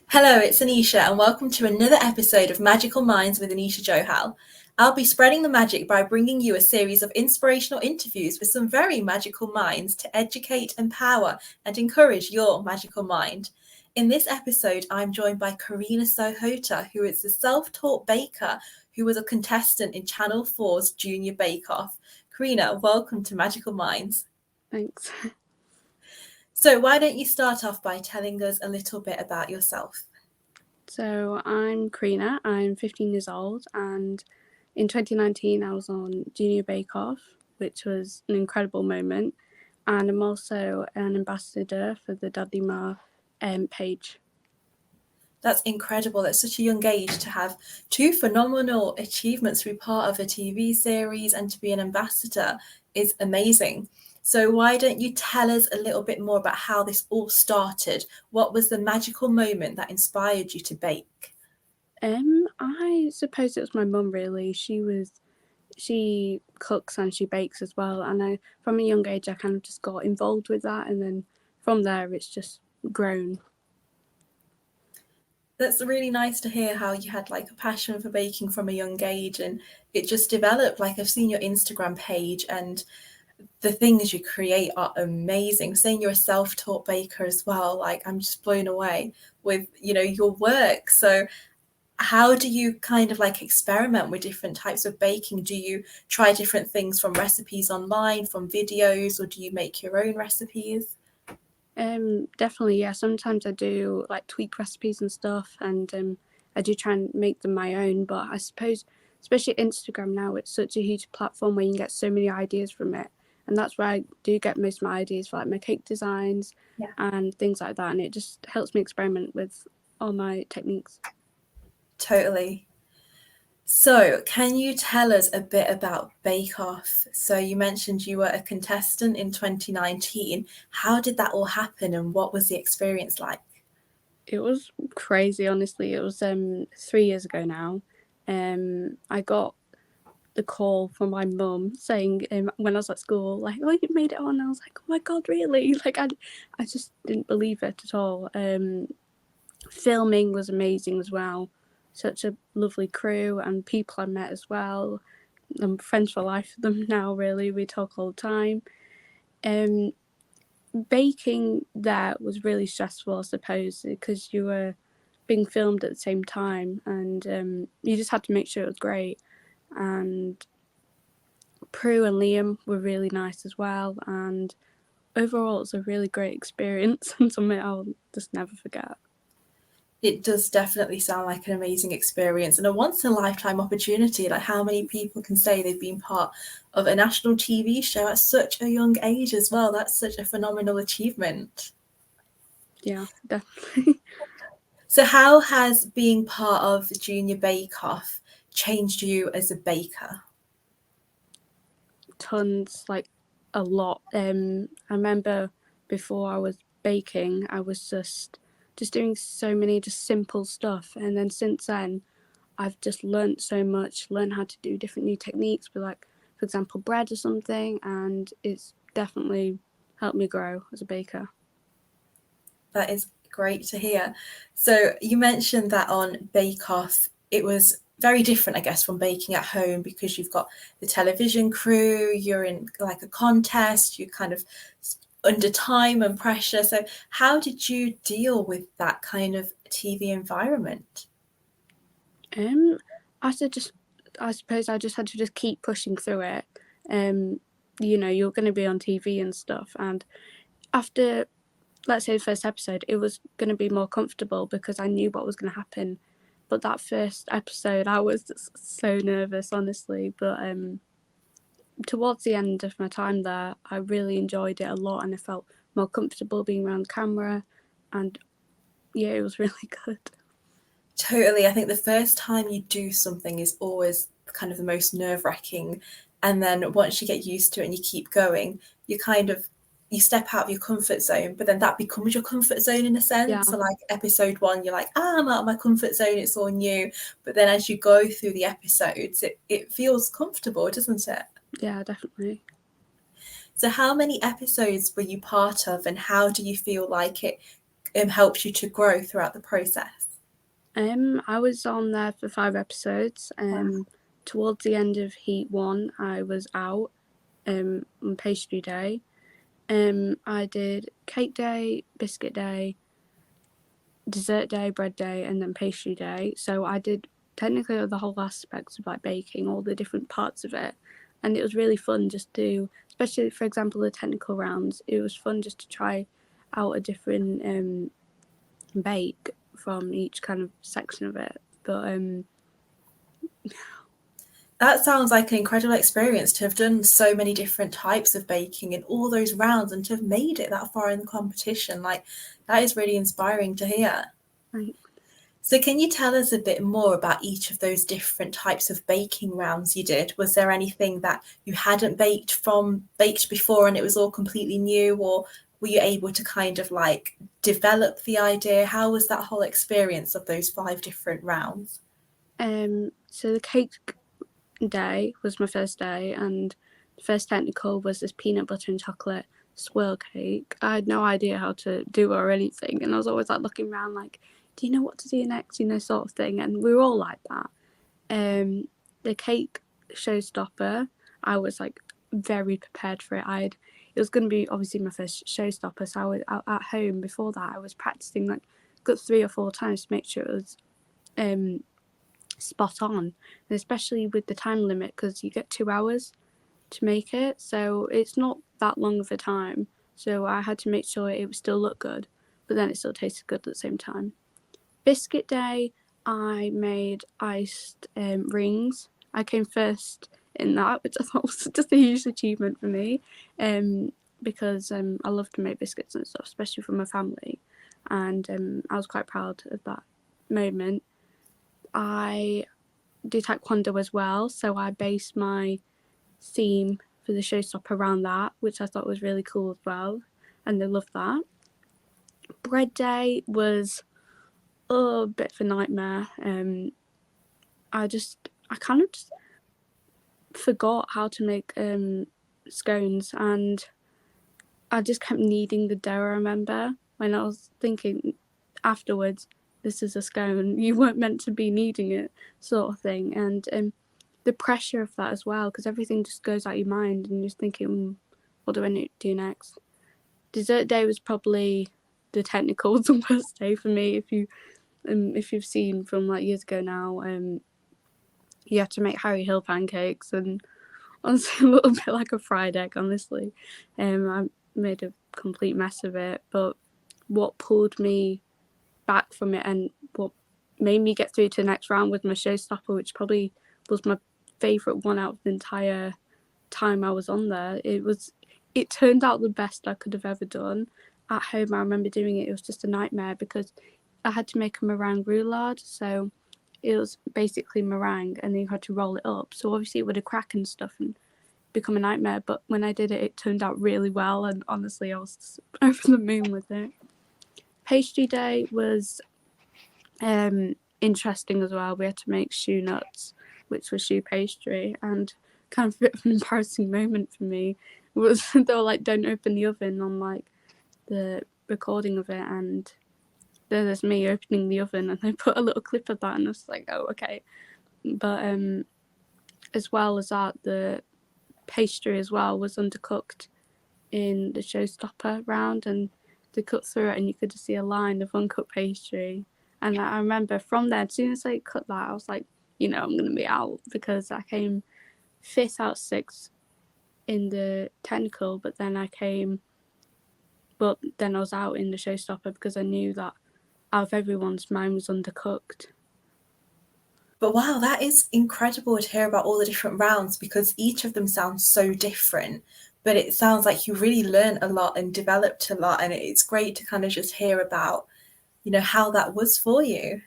Hello, it's Anisha, and welcome to another episode of Magical Minds with Anisha Johal. I'll be spreading the magic by bringing you a series of inspirational interviews with some very magical minds to educate, empower, and encourage your magical mind. In this episode, I'm joined by Karina Sahota, who is a self-taught baker who was a contestant in Channel 4's Junior Bake Off. Karina, welcome to Magical Minds. Thanks. So why don't you start off by telling us a little bit about yourself? So I'm Karina, I'm 15 years old, and in 2019 I was on Junior Bake Off, which was an incredible moment, and I'm also an ambassador for the Dudley Ma page. That's incredible. At such a young age to have two phenomenal achievements to be part of a TV series and to be an ambassador is amazing. So why don't you tell us a little bit more about how this all started? What was the magical moment that inspired you to bake? I suppose it was my mum really. She cooks and she bakes as well, and from a young age I kind of just got involved with that, and then from there it's just grown. That's really nice to hear how you had like a passion for baking from a young age and it just developed. Like I've seen your Instagram page and the things you create are amazing. Saying you're a self-taught baker as well, like I'm just blown away with, your work. So how do you kind of like experiment with different types of baking? Do you try different things from recipes online, from videos, or do you make your own recipes? Definitely, yeah. Sometimes I do like tweak recipes and stuff, and I do try and make them my own. But I suppose, especially Instagram now, it's such a huge platform where you can get so many ideas from it, and that's where I do get most of my ideas for like my cake designs Yeah. and things like that. And it just helps me experiment with all my techniques. Totally. So, can you tell us a bit about Bake Off? So, you mentioned you were a contestant in 2019. How did that all happen and what was the experience like? It was crazy, honestly. It was 3 years ago now. I got the call from my mum saying when I was at school, like, "Oh, you made it on." I was like, "Oh my god, really?" Like, I just didn't believe it at all. Filming was amazing as well. Such a lovely crew and people I met as well. I'm friends for life with them now. Really, we talk all the time. Baking there was really stressful, I suppose, because you were being filmed at the same time, and you just had to make sure it was great. And Prue and Liam were really nice as well, and overall it's a really great experience and something I'll just never forget. It does definitely sound like an amazing experience and a once in a lifetime opportunity. Like, how many people can say they've been part of a national TV show at such a young age as well? That's such a phenomenal achievement. Yeah, definitely. So, how has being part of the Junior Bake Off changed you as a baker? Tons, like a lot. I remember before I was baking, I was just doing so many just simple stuff, and then since then I've just learnt so much, learned how to do different new techniques with, like, for example, bread or something, and it's definitely helped me grow as a baker. That is great to hear. So, you mentioned that on Bake Off, it was very different, I guess, from baking at home because you've got the television crew, you're in like a contest, you're kind of under time and pressure. So, how did you deal with that kind of TV environment? Um, I said just, I suppose I just had to just keep pushing through it. You're going to be on TV and stuff, and after, let's say, the first episode, it was going to be more comfortable because I knew what was going to happen. But that first episode, I was just so nervous, honestly. But towards the end of my time there, I really enjoyed it a lot, and I felt more comfortable being around camera, and yeah, it was really good. Totally. I think the first time you do something is always kind of the most nerve-wracking. And then once you get used to it and you keep going, you step out of your comfort zone, but then that becomes your comfort zone in a Yeah, sense. So like episode one, you're like, I'm out of my comfort zone, it's all new. But then as you go through the episodes, it feels comfortable, doesn't it? yeah, definitely. So how many episodes were you part of and how do you feel like it helped you to grow throughout the process? I was on there for 5 episodes. Towards the end of Heat 1, I was out on pastry day. I did cake day, biscuit day, dessert day, bread day, and then pastry day. So I did technically the whole aspects of like baking, all the different parts of it. And it was really fun just to, especially for example, the technical rounds, it was fun just to try out a different bake from each kind of section of it. But that sounds like an incredible experience to have done so many different types of baking in all those rounds and to have made it that far in the competition. Like, that is really inspiring to hear. right. So can you tell us a bit more about each of those different types of baking rounds you did? Was there anything that you hadn't baked before and it was all completely new, or were you able to kind of like develop the idea? How was that whole experience of those 5 different rounds? So the cake day was my first day, and the first technical was this peanut butter and chocolate swirl cake. I had no idea how to do or anything, and I was always like looking around like, do you know what to do next, sort of thing. And we were all like that. The cake showstopper, I was like very prepared for it. It was going to be obviously my first showstopper, so I was out at home. Before that, I was practicing like good 3 or 4 times to make sure it was spot on, and especially with the time limit, because you get 2 hours to make it, so it's not that long of a time. So I had to make sure it would still look good, but then it still tasted good at the same time. Biscuit day, I made iced rings. I came first in that, which I thought was just a huge achievement for me, because I love to make biscuits and stuff, especially for my family, and I was quite proud of that moment. I do taekwondo as well, so I based my theme for the showstopper around that, which I thought was really cool as well, and they loved that. Bread day was a bit of a nightmare. I kind of just forgot how to make scones, and I just kept kneading the dough. I remember when I was thinking afterwards, this is a scone, you weren't meant to be kneading it, sort of thing. And the pressure of that as well, because everything just goes out your mind and you're just thinking, what do I do next? Dessert day was probably the technical the worst day for me. If you've seen from like years ago now, you have to make Harry Hill pancakes, and honestly a little bit like a fried egg, honestly. I made a complete mess of it, but what pulled me back from it and what made me get through to the next round was my showstopper, which probably was my favourite one out of the entire time I was on there. It turned out the best I could have ever done. At home, I remember doing it. It was just a nightmare because I had to make a meringue roulade, so it was basically meringue, and then you had to roll it up. So obviously it would have cracked and stuff and become a nightmare. But when I did it, it turned out really well, and honestly, I was over the moon with it. Pastry day was interesting as well. We had to make shoe nuts, which was shoe pastry, and kind of a bit of an embarrassing moment for me was they were like, don't open the oven on like the recording of it, and there's me opening the oven, and they put a little clip of that, and I was like, oh, okay. But as well as that, the pastry as well was undercooked in the showstopper round, and they cut through it and you could just see a line of uncut pastry. And I remember from there, as soon as I cut that, I was like, I'm going to be out, because I came 5th out of 6 in the technical, but then I was out in the showstopper because I knew that out of everyone's, mine was undercooked. But wow, that is incredible to hear about all the different rounds, because each of them sounds so different. But it sounds like you really learned a lot and developed a lot, and it's great to kind of just hear about, how that was for you.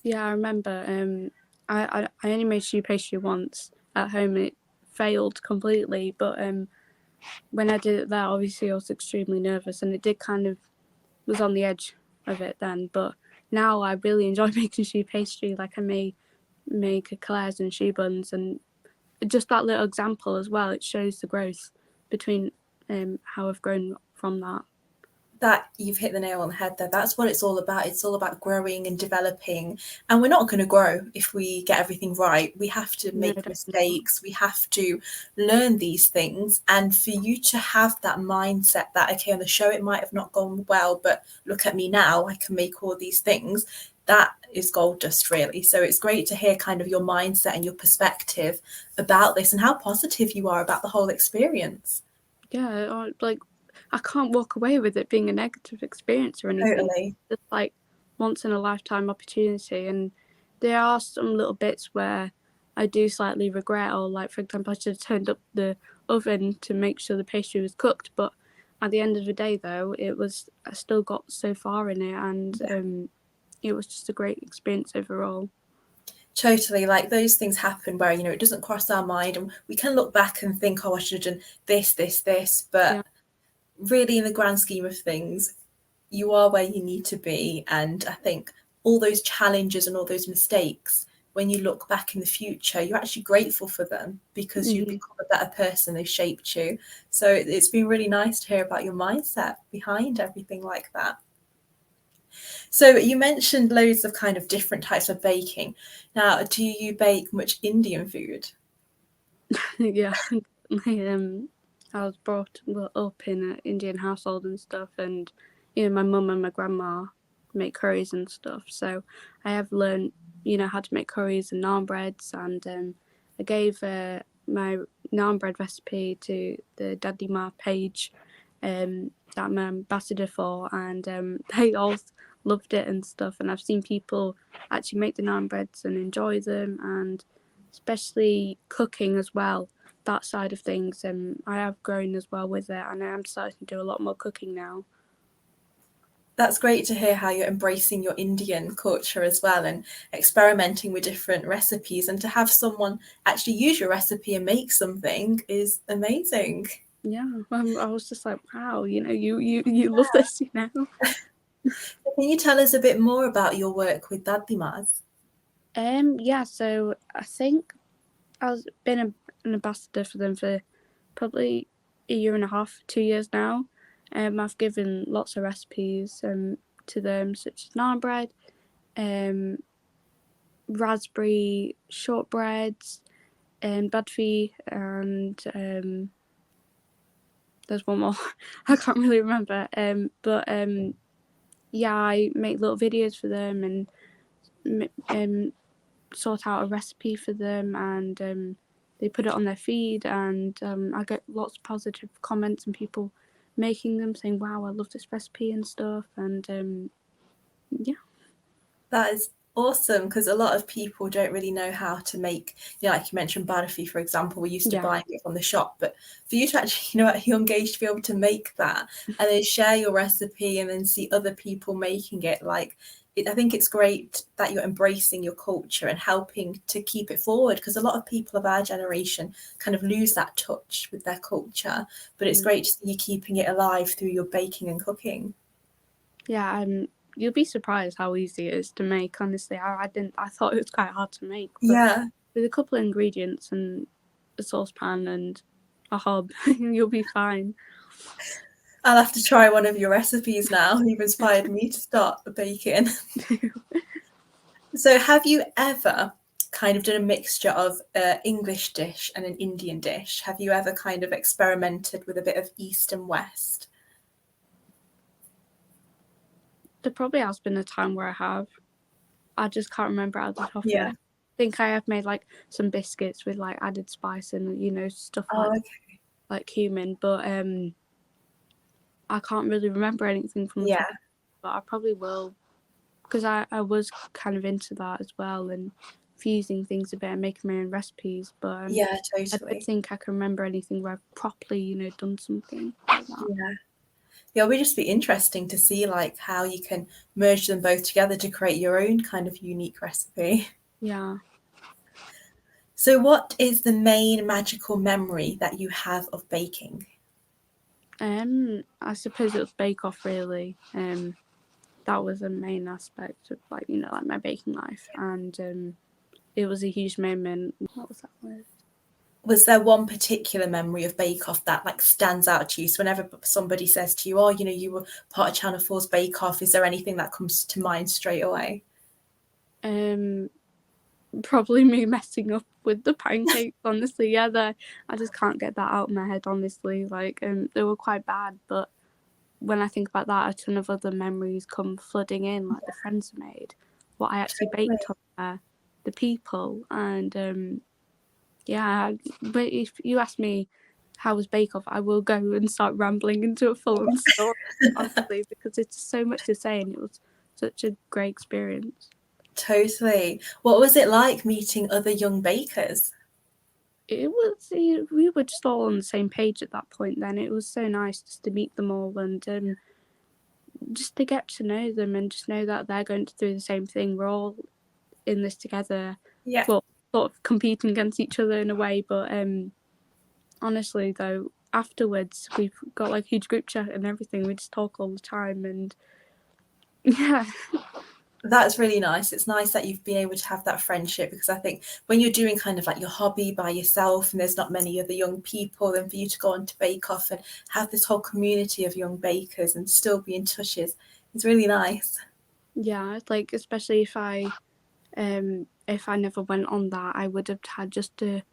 Yeah, I remember. I only made shoe pastry once at home. It failed completely, but when I did it there, obviously I was extremely nervous, and it did kind of was on the edge of it then. But now I really enjoy making shoe pastry. Like I may make eclairs and shoe buns, and just that little example as well, it shows the growth between how I've grown from that. that you've hit the nail on the head there. That's what it's all about. It's all about growing and developing. And we're not going to grow if we get everything right. We have to No, make definitely. mistakes. We have to learn these things. And for you to have that mindset that, okay, on the show it might have not gone well, but look at me now, I can make all these things. That is gold dust, really. So it's great to hear kind of your mindset and your perspective about this and how positive you are about the whole experience. Yeah, like I can't walk away with it being a negative experience or anything. Totally. It's like once in a lifetime opportunity, and there are some little bits where I do slightly regret, or like for example, I should have turned up the oven to make sure the pastry was cooked. But at the end of the day, though, I still got so far in it, and it was just a great experience overall. Totally, like those things happen where, it doesn't cross our mind and we can look back and think, oh, I should have done this, but Yeah. really in the grand scheme of things, you are where you need to be. And I think all those challenges and all those mistakes, when you look back in the future, you're actually grateful for them because you've become a better person. They've shaped you. So it's been really nice to hear about your mindset behind everything like that. So you mentioned loads of kind of different types of baking. Now, do you bake much Indian food? Yeah, I was brought up in an Indian household and stuff, and my mum and my grandma make curries and stuff. So I have learned, how to make curries and naan breads, and I gave my naan bread recipe to the Daddy Ma page that I'm an ambassador for, and they all loved it and stuff. And I've seen people actually make the naan breads and enjoy them, and especially cooking as well, that side of things. I have grown as well with it, and I am starting to do a lot more cooking now. That's great to hear how you're embracing your Indian culture as well and experimenting with different recipes. And to have someone actually use your recipe and make something is amazing. Yeah, I was just like, wow, you love this, Can you tell us a bit more about your work with Dadimas? Yeah, so I think I've been an ambassador for them for probably a year and a half, 2 years now. I've given lots of recipes to them, such as naan bread, raspberry shortbreads, badfi, and there's one more I can't really remember. But yeah, I make little videos for them and sort out a recipe for them, and they put it on their feed, and I get lots of positive comments and people making them saying, wow, I love this recipe and stuff, and yeah. That is awesome because a lot of people don't really know how to make, like you mentioned, barfi, for example. We're used to buying it from the shop, but for you to actually, at a young age to be able to make that and then share your recipe and then see other people making it, I think it's great that you're embracing your culture and helping to keep it forward because a lot of people of our generation kind of lose that touch with their culture, but it's great to see you keeping it alive through your baking and cooking. Yeah, you'll be surprised how easy it is to make. Honestly, I thought it was quite hard to make, but Yeah, with a couple of ingredients and a saucepan and a hob, you'll be fine. I'll have to try one of your recipes now. You've inspired me to start baking. So have you ever kind of done a mixture of an English dish and an Indian dish? Have you ever kind of experimented with a bit of East and West? There probably has been a time where I have. I just can't remember out of the top of Yeah. it. I think I have made like some biscuits with like added spice and stuff Oh, okay. like cumin, but I can't really remember anything from the Yeah. top. But I probably will, because I was kind of into that as well and fusing things a bit and making my own recipes. But Yeah, I totally. don't think I can remember anything where I've properly done something like that. Yeah. Yeah, it would just be interesting to see like how you can merge them both together to create your own kind of unique recipe. Yeah. So what is the main magical memory that you have of baking? I suppose it was Bake Off really. That was a main aspect of like my baking life, and it was a huge moment. What was that word? Was there one particular memory of Bake Off that like stands out to you? So whenever somebody says to you, "Oh, you know, you were part of Channel 4's Bake Off," is there anything that comes to mind straight away? Probably me messing up with the pancakes, honestly. Yeah, I just can't get that out of my head, honestly. Like, they were quite bad, but when I think about that, a ton of other memories come flooding in, like the friends I made, what I actually baked on there, the people, and yeah. But if you ask me how was Bake Off, I will go and start rambling into a full-on story, honestly, because it's so much to say, and it was such a great experience. Totally. What was it like meeting other young bakers? It was, we were just all on the same page at that point. Then it was so nice just to meet them all and just to get to know them and just know that they're going through the same thing. We're all in this together. Yeah. Well, sort of competing against each other in a way, but honestly though, afterwards we've got like a huge group chat and everything. We just talk all the time, and yeah. That's really nice. It's nice that you've been able to have that friendship, because I think when you're doing kind of like your hobby by yourself and there's not many other young people, then for you to go on to Bake Off and have this whole community of young bakers and still be in touch is really nice. Yeah, like especially if I never went on that, I would have had just a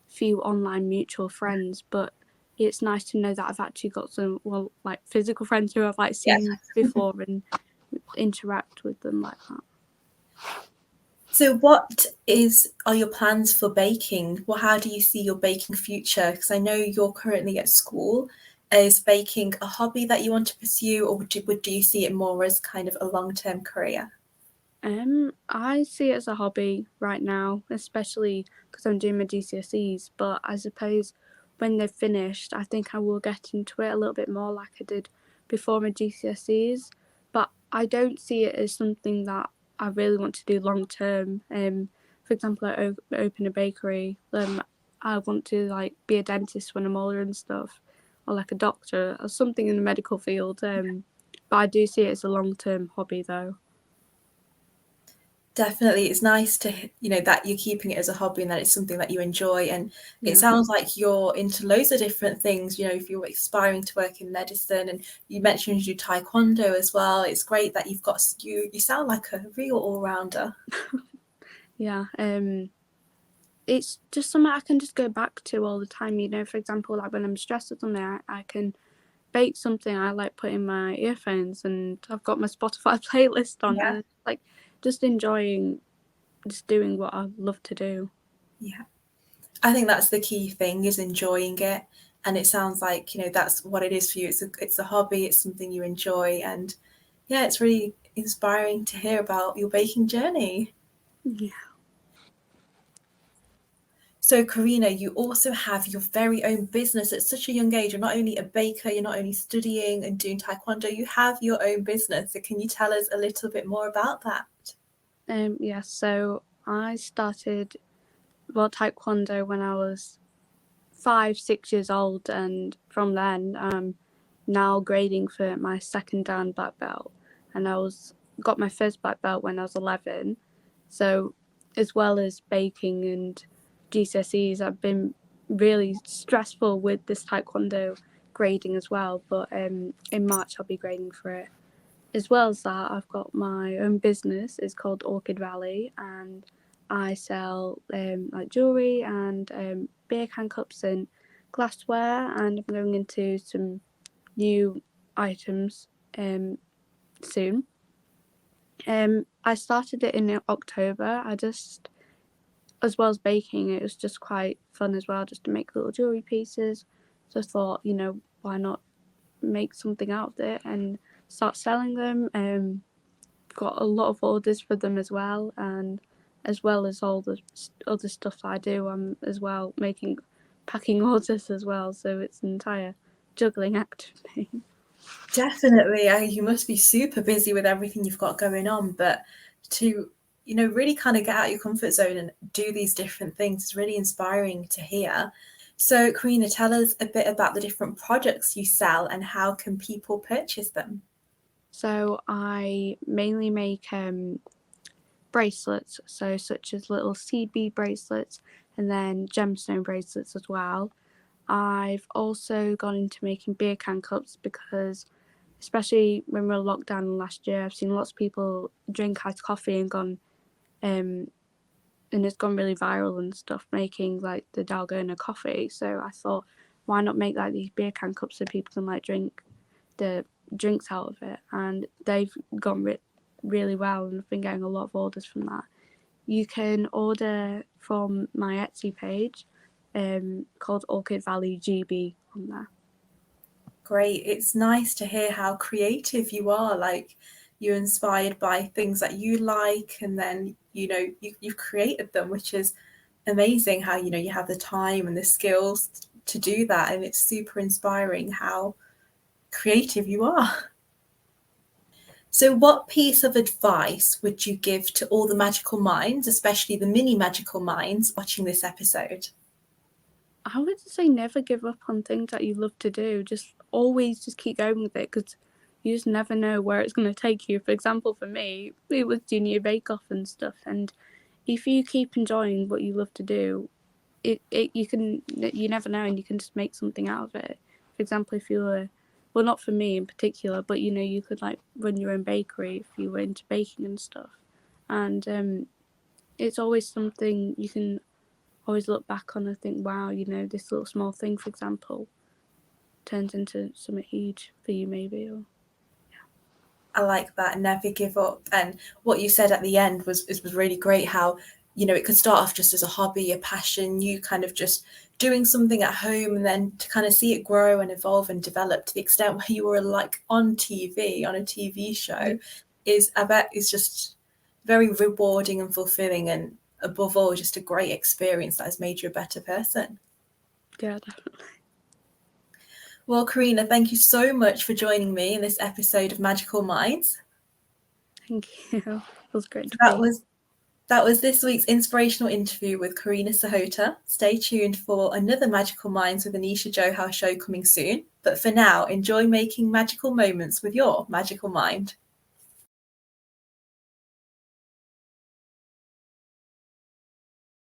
few online mutual friends, but it's nice to know that I've actually got some, well, like physical friends who I've like seen before and interact with them like that. So what are your plans for baking? Well, how do you see your baking future? Because I know you're currently at school. Is baking a hobby that you want to pursue, or do you see it more as kind of a long-term career? I see it as a hobby right now, especially because I'm doing my GCSEs, but I suppose when they're finished, I think I will get into it a little bit more like I did before my GCSEs. But I don't see it as something that I really want to do long term. For example, I open a bakery. I want to like be a dentist when I'm older and stuff, or like a doctor or something in the medical field. But I do see it as a long term hobby though. Definitely, it's nice to that you're keeping it as a hobby and that it's something that you enjoy. And it Yeah. sounds like you're into loads of different things. If you're aspiring to work in medicine, and you mentioned you do taekwondo as well, it's great that you've got you sound like a real all-rounder. Yeah, it's just something I can just go back to all the time. For example, like when I'm stressed or something, I can bake something. I like putting my earphones, and I've got my Spotify playlist on, Yeah. and like just enjoying, just doing what I love to do. Yeah, I think that's the key thing, is enjoying it. And it sounds like that's what it is for you. It's a hobby, it's something you enjoy. And yeah, it's really inspiring to hear about your baking journey. Yeah. So, Karina, you also have your very own business at such a young age. You're not only a baker, you're not only studying and doing taekwondo, you have your own business. So can you tell us a little bit more about that? Yeah. So I started taekwondo when I was 5, 6 years old, and from then I'm now grading for my second Dan black belt, and got my first black belt when I was 11. So as well as baking and GCSEs, I've been really stressful with this taekwondo grading as well, but in March I'll be grading for it. As well as that, I've got my own business. It's called Orchid Valley, and I sell like jewelry and beer can cups and glassware, and I'm going into some new items soon. I started it in October. As well as baking, it was just quite fun as well, just to make little jewelry pieces. So I thought, why not make something out of it and start selling them. Got a lot of orders for them as well, and as well as all the other stuff that I do, I'm as well packing orders as well, so it's an entire juggling act for me. Definitely. You must be super busy with everything you've got going on, but to really kind of get out your comfort zone and do these different things is really inspiring to hear. So, Karina, tell us a bit about the different products you sell and how can people purchase them? So I mainly make bracelets, so such as little seed bead bracelets, and then gemstone bracelets as well. I've also gone into making beer can cups because, especially when we were locked down last year, I've seen lots of people drink iced coffee and it's gone really viral and stuff, making like the Dalgona coffee. So I thought, why not make like these beer can cups so people can like drink the drinks out of it, and they've gone really well, and I've been getting a lot of orders from that. You can order from my Etsy page called Orchid Valley GB on there. Great. It's nice to hear how creative you are. Like, you're inspired by things that you like, and then you've created them, which is amazing. How you have the time and the skills to do that, and it's super inspiring how creative you are. So what piece of advice would you give to all the magical minds, especially the mini magical minds watching this episode? I would say never give up on things that you love to do. Just always just keep going with it, because you just never know where it's going to take you. For example, for me, it was Junior Bake Off and stuff. And if you keep enjoying what you love to do, you never know, and you can just make something out of it. For example, if you were, well, not for me in particular, but you could like run your own bakery if you were into baking and stuff. And it's always something you can always look back on and think, wow, this little small thing, for example, turns into something huge for you, maybe. Or I like that. Never give up. And what you said at the end was really great. How it could start off just as a hobby, a passion, you kind of just doing something at home, and then to kind of see it grow and evolve and develop to the extent where you were like on TV, on a TV show, I bet is just very rewarding and fulfilling, and above all, just a great experience that has made you a better person. Yeah, definitely. Well, Karina, thank you so much for joining me in this episode of Magical Minds. Thank you. It was great to That be. was this week's inspirational interview with Karina Sahota. Stay tuned for another Magical Minds with Anisha Johal show coming soon. But for now, enjoy making magical moments with your magical mind.